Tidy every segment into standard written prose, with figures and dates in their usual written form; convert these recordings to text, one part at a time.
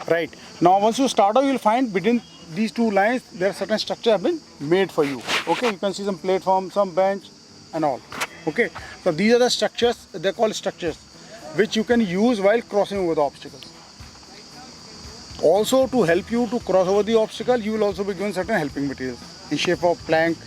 Right. Now once you start off, you will find between these two lines there are certain structure have been made for you. Okay, you can see some platform, some bench and all. Okay, so these are the structures, they're called structures, which you can use while crossing over the obstacles. Also, to help you to cross over the obstacle, you will also be given certain helping materials in shape of plank,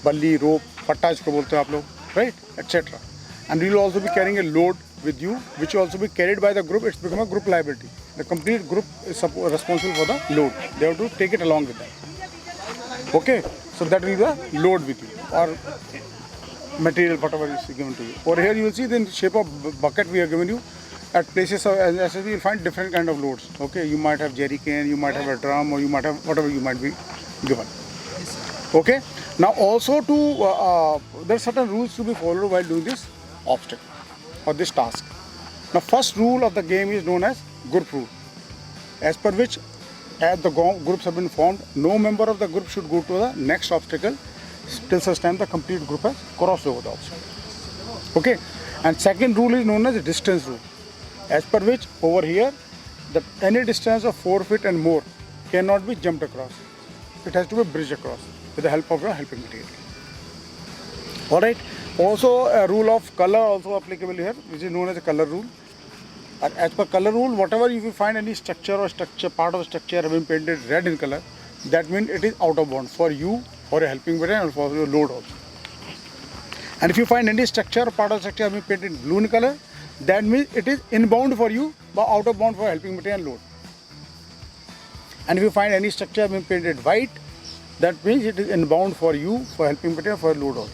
balli, rope, patta jisko bolte hain aap log, right, etc. And you will also be carrying a load with you, which will also be carried by the group. It's become a group liability. The complete group is responsible for the load. They have to take it along with them. Okay, so that will be the load with you, or material, whatever is given to you. Over here you will see the shape of bucket we are given you. At places of SSB you will find different kind of loads. Okay, you might have jerry can, you might have a drum, or you might have whatever you might be given. Okay, now also there are certain rules to be followed while doing this obstacle or this task. Now first rule of the game is known as group rule, as per which, as the groups have been formed, no member of the group should go to the next obstacle till such time the complete group has crossed over the obstacle. Okay, and second rule is known as the distance rule, as per which over here any distance of 4 feet and more cannot be jumped across. It has to be bridged across with the help of a helping material. Alright, also a rule of color also applicable here, which is known as a color rule. As per color rule, whatever if you find any structure or part of the structure having painted red in color, that means it is out of bound for you, for a helping material, and for your load also. And if you find any structure or part of the structure having painted blue in color, that means it is inbound for you, but out of bound for helping material and load. And if you find any structure having painted white, that means it is inbound for you, for helping material, for load also.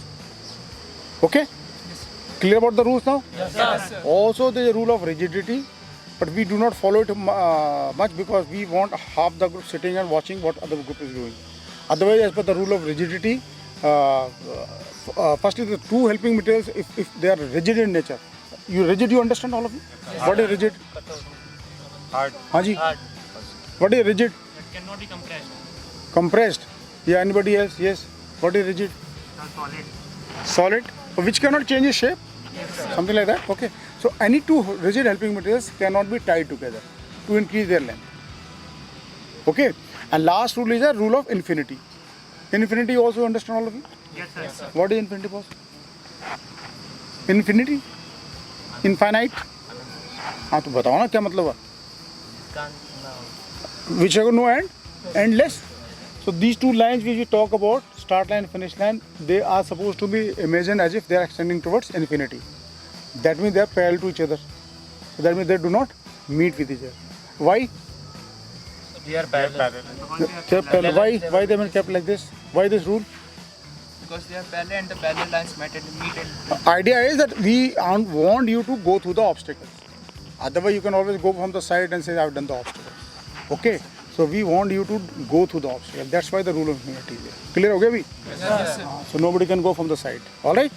Okay? Clear about the rules now? Yes, sir. Also there is a rule of rigidity, but we do not follow it much because we want half the group sitting and watching what other group is doing. Otherwise, as per the rule of rigidity, firstly the two helping materials, if they are rigid in nature, you understand all of you? Yes. What is rigid? Hard. Haji? Hard. What is rigid? It cannot be compressed. Compressed? Yeah, anybody else? Yes. What is rigid? Solid. Solid? Which cannot change its shape? Yes, sir. Something like that? Okay. So any two rigid helping materials cannot be tied together to increase their length. Okay. And last rule is a rule of infinity. Infinity also understand all of you? Yes, sir. Yes, sir. What is infinity, boss? Infinity? Infinite? हाँ तो बताओ ना क्या मतलब है? Which have no end? Endless? So these two lines which we talk about, start line, finish line, they are supposed to be imagined as if they are extending towards infinity. That means they are parallel to each other. So that means they do not meet with each other. Why? They are parallel. Why they have been kept like this? Why this rule? Because they are parallel and the parallel lines meet and Idea is that we want you to go through the obstacles. Otherwise you can always go from the side and say I've done the obstacle. Okay. So we want you to go through the obstacle. That's why the rule of infinity is there. Clear okay bhi? Yes, sir. So nobody can go from the side. Alright?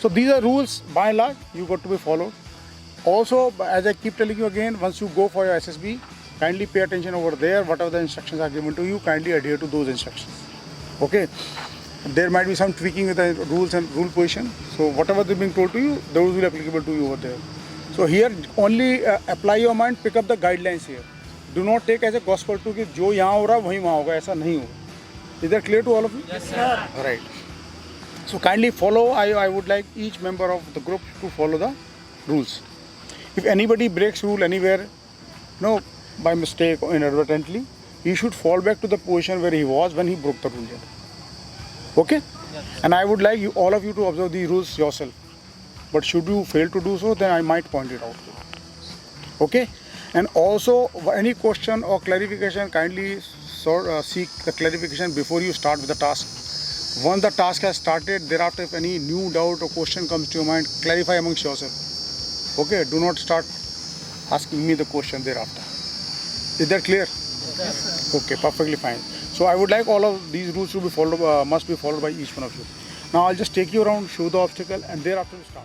So these are rules by and large you got to be followed. Also, as I keep telling you again, once you go for your SSB, kindly pay attention over there. Whatever the instructions are given to you, kindly adhere to those instructions. Okay? There might be some tweaking with the rules and rule position. So whatever is being told to you, those will be applicable to you over there. So here only apply your mind, pick up the guidelines here. Do not take as a gospel to कि जो यहाँ हो रहा वहीं वहाँ होगा, ऐसा नहीं होगा. Is that clear to all of you? Yes, sir. Right. So kindly follow. I would like each member of the group to follow the rules. If anybody breaks rule anywhere, no, by mistake or inadvertently, he should fall back to the position where he was when he broke the rule. Okay? Yes. And I would like you, all of you, to observe these rules yourself. But should you fail to do so, then I might point it out. Okay? And also, any question or clarification, kindly seek the clarification before you start with the task. Once the task has started, thereafter, if any new doubt or question comes to your mind, clarify amongst yourself. Okay? Do not start asking me the question thereafter. Is that clear? Yes, sir. Okay, perfectly fine. So I would like all of these rules to be followed, must be followed by each one of you. Now I'll just take you around, show the obstacle, and thereafter we start.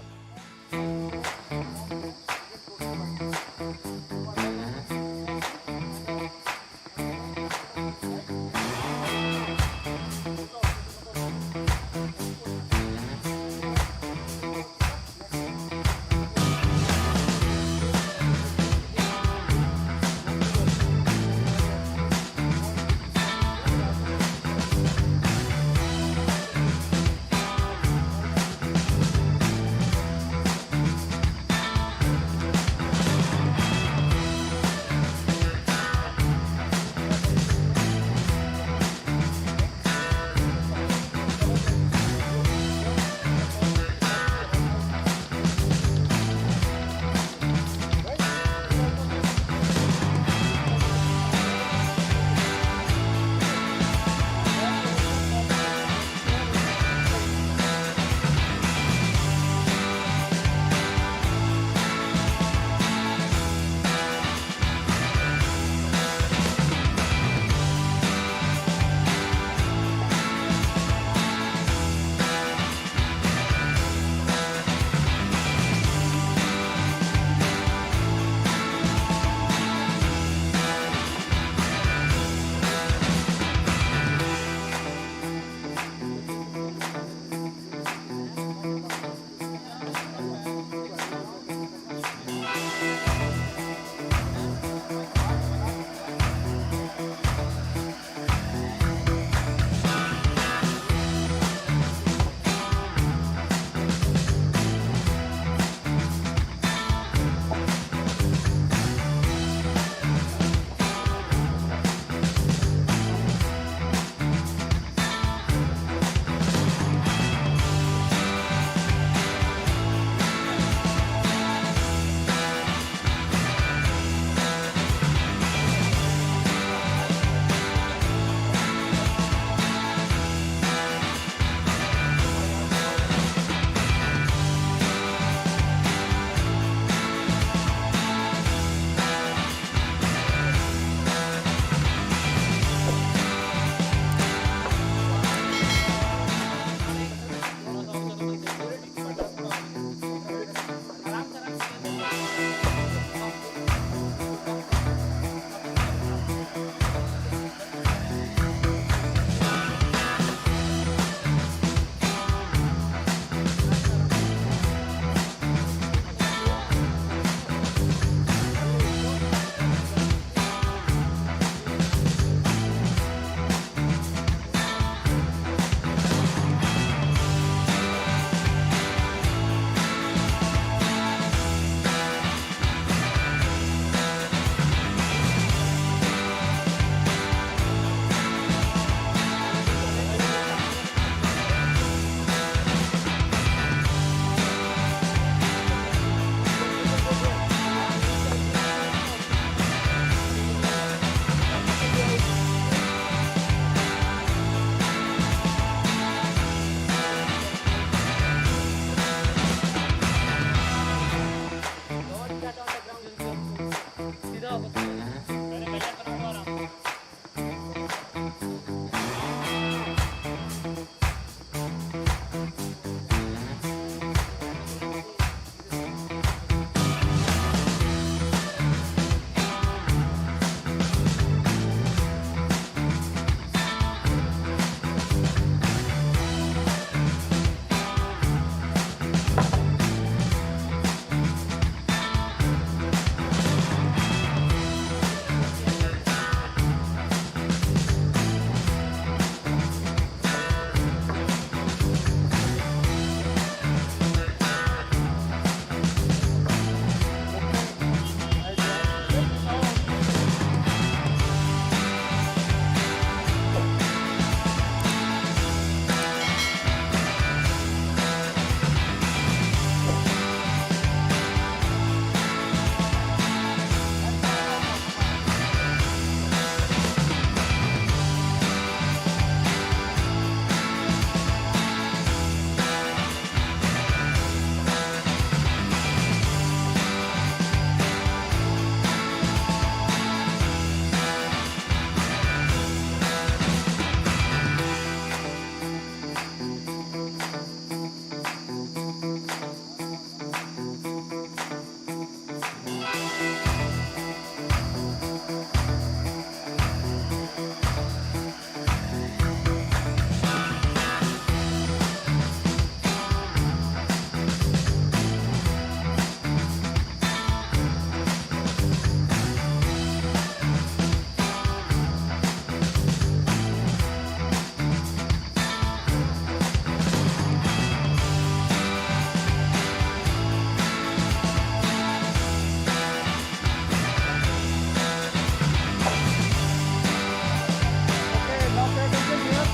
Okay, now pay attention here.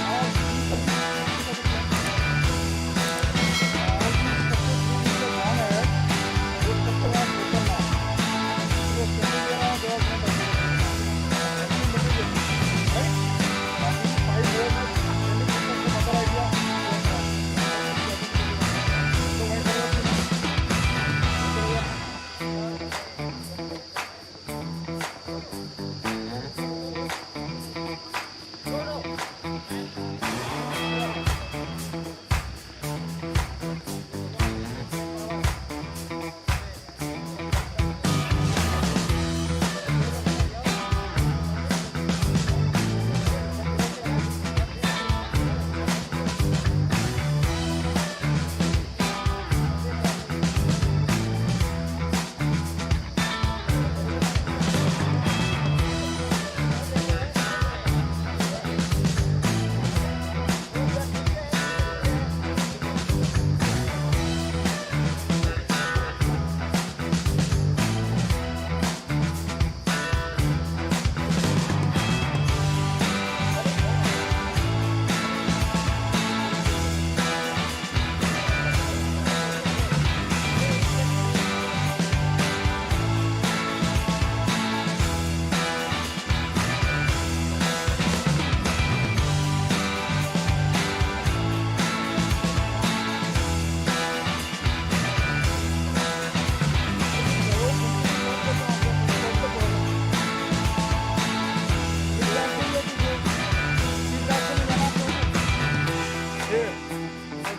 All these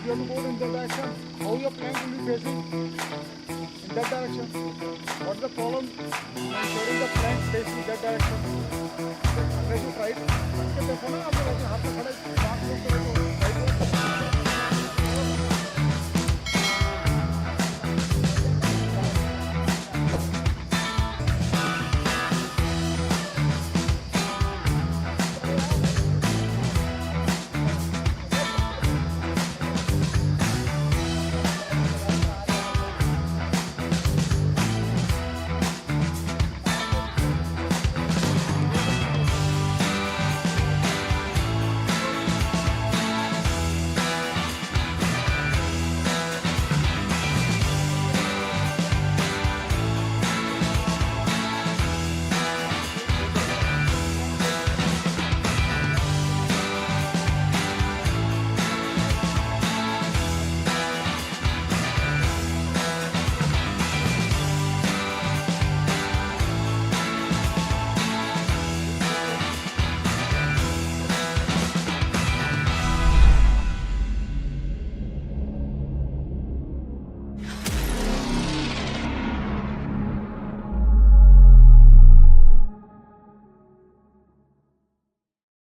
you have to go in that direction. How your plank will be facing in that direction. What's the problem? Ensuring the plank facing that direction. Unless you try it,